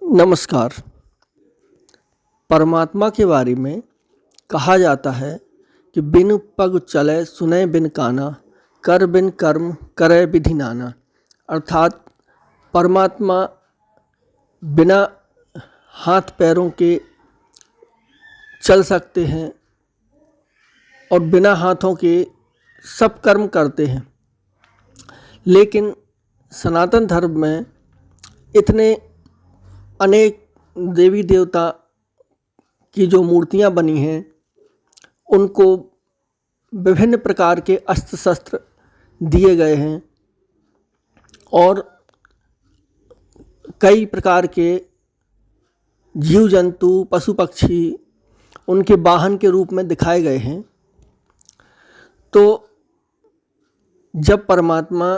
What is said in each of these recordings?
नमस्कार। परमात्मा के बारे में कहा जाता है कि बिन पग चले सुने बिन काना, कर बिन कर्म करे विधि नाना। अर्थात परमात्मा बिना हाथ पैरों के चल सकते हैं और बिना हाथों के सब कर्म करते हैं। लेकिन सनातन धर्म में इतने अनेक देवी देवता की जो मूर्तियां बनी हैं, उनको विभिन्न प्रकार के अस्त्र शस्त्र दिए गए हैं और कई प्रकार के जीव जंतु पशु पक्षी उनके वाहन के रूप में दिखाए गए हैं। तो जब परमात्मा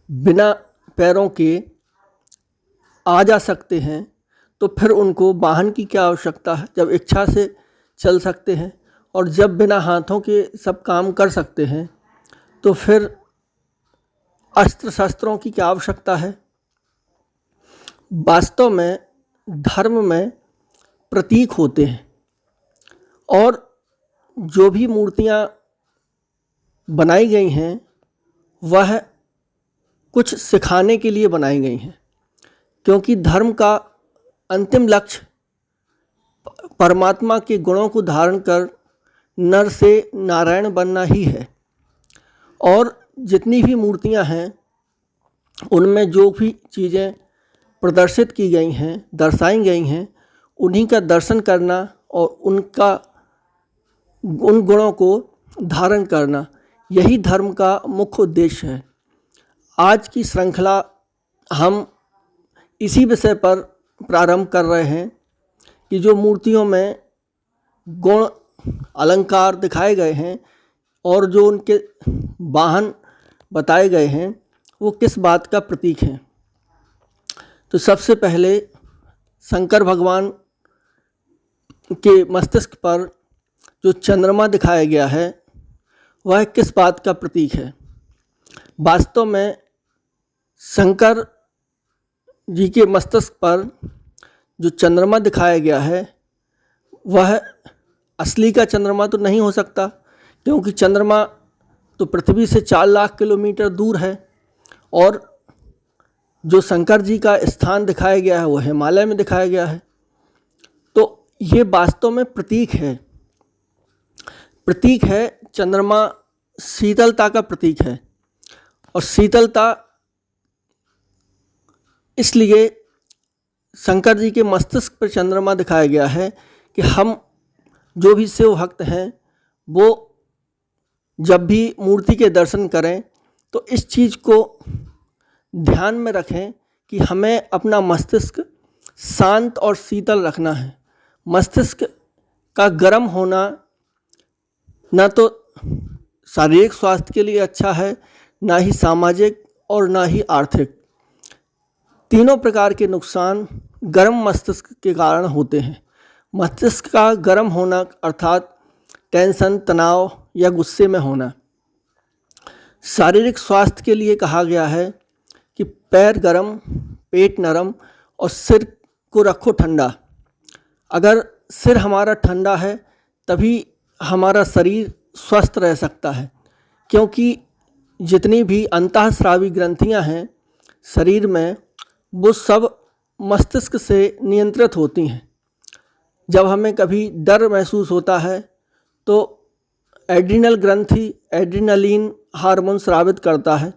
बिना पैरों के आ जा सकते हैं तो फिर उनको वाहन की क्या आवश्यकता है, जब इच्छा से चल सकते हैं। और जब बिना हाथों के सब काम कर सकते हैं तो फिर अस्त्र शस्त्रों की क्या आवश्यकता है। वास्तव में धर्म में प्रतीक होते हैं और जो भी मूर्तियां बनाई गई हैं वह कुछ सिखाने के लिए बनाई गई हैं, क्योंकि धर्म का अंतिम लक्ष्य परमात्मा के गुणों को धारण कर नर से नारायण बनना ही है। और जितनी भी मूर्तियां हैं उनमें जो भी चीज़ें प्रदर्शित की गई हैं, दर्शाई गई हैं, उन्हीं का दर्शन करना और उन गुणों को धारण करना, यही धर्म का मुख्य उद्देश्य है। आज की श्रृंखला हम इसी विषय पर प्रारंभ कर रहे हैं कि जो मूर्तियों में गुण अलंकार दिखाए गए हैं और जो उनके वाहन बताए गए हैं वो किस बात का प्रतीक हैं। तो सबसे पहले शंकर भगवान के मस्तिष्क पर जो चंद्रमा दिखाया गया है वह किस बात का प्रतीक है। वास्तव में शंकर जी के मस्तिष्क पर जो चंद्रमा दिखाया गया है वह असली का चंद्रमा तो नहीं हो सकता, क्योंकि चंद्रमा तो पृथ्वी से 4 लाख किलोमीटर दूर है और जो शंकर जी का स्थान दिखाया गया है वो हिमालय में दिखाया गया है। तो ये वास्तव में प्रतीक है। चंद्रमा शीतलता का प्रतीक है और शीतलता इसलिए शंकर जी के मस्तिष्क पर चंद्रमा दिखाया गया है कि हम जो भी शिव भक्त हैं वो जब भी मूर्ति के दर्शन करें तो इस चीज़ को ध्यान में रखें कि हमें अपना मस्तिष्क शांत और शीतल रखना है। मस्तिष्क का गर्म होना ना तो शारीरिक स्वास्थ्य के लिए अच्छा है, ना ही सामाजिक और ना ही आर्थिक। तीनों प्रकार के नुकसान गर्म मस्तिष्क के कारण होते हैं। मस्तिष्क का गर्म होना अर्थात टेंशन, तनाव या गुस्से में होना। शारीरिक स्वास्थ्य के लिए कहा गया है कि पैर गरम, पेट नरम और सिर को रखो ठंडा। अगर सिर हमारा ठंडा है तभी हमारा शरीर स्वस्थ रह सकता है, क्योंकि जितनी भी अंतःस्रावी ग्रंथियां हैं शरीर में वो सब मस्तिष्क से नियंत्रित होती हैं। जब हमें कभी डर महसूस होता है तो एड्रिनल ग्रंथि एड्रिनलिन हार्मोन स्रावित करता है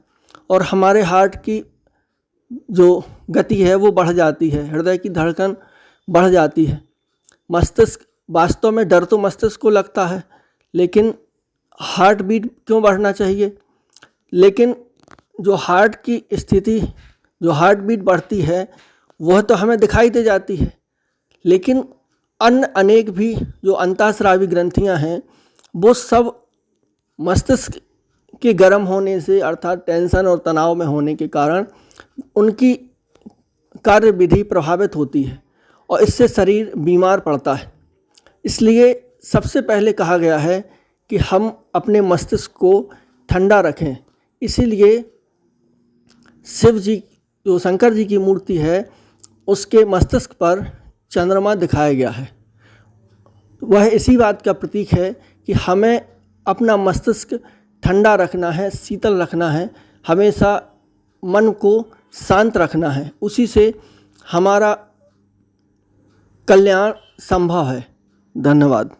और हमारे हार्ट की जो गति है वो बढ़ जाती है, हृदय की धड़कन बढ़ जाती है। मस्तिष्क वास्तव में डर तो मस्तिष्क को लगता है, लेकिन हार्ट बीट क्यों बढ़ना चाहिए। लेकिन जो हार्ट की स्थिति, जो हार्ट बीट बढ़ती है वह तो हमें दिखाई दे जाती है, लेकिन अन्य अनेक भी जो अंतःस्रावी ग्रंथियां हैं वो सब मस्तिष्क के गर्म होने से अर्थात टेंशन और तनाव में होने के कारण उनकी कार्यविधि प्रभावित होती है और इससे शरीर बीमार पड़ता है। इसलिए सबसे पहले कहा गया है कि हम अपने मस्तिष्क को ठंडा रखें। इसीलिए शिव जी जो शंकर जी की मूर्ति है उसके मस्तिष्क पर चंद्रमा दिखाया गया है। वह इसी बात का प्रतीक है कि हमें अपना मस्तिष्क ठंडा रखना है, शीतल रखना है, हमेशा मन को शांत रखना है। उसी से हमारा कल्याण संभव है। धन्यवाद।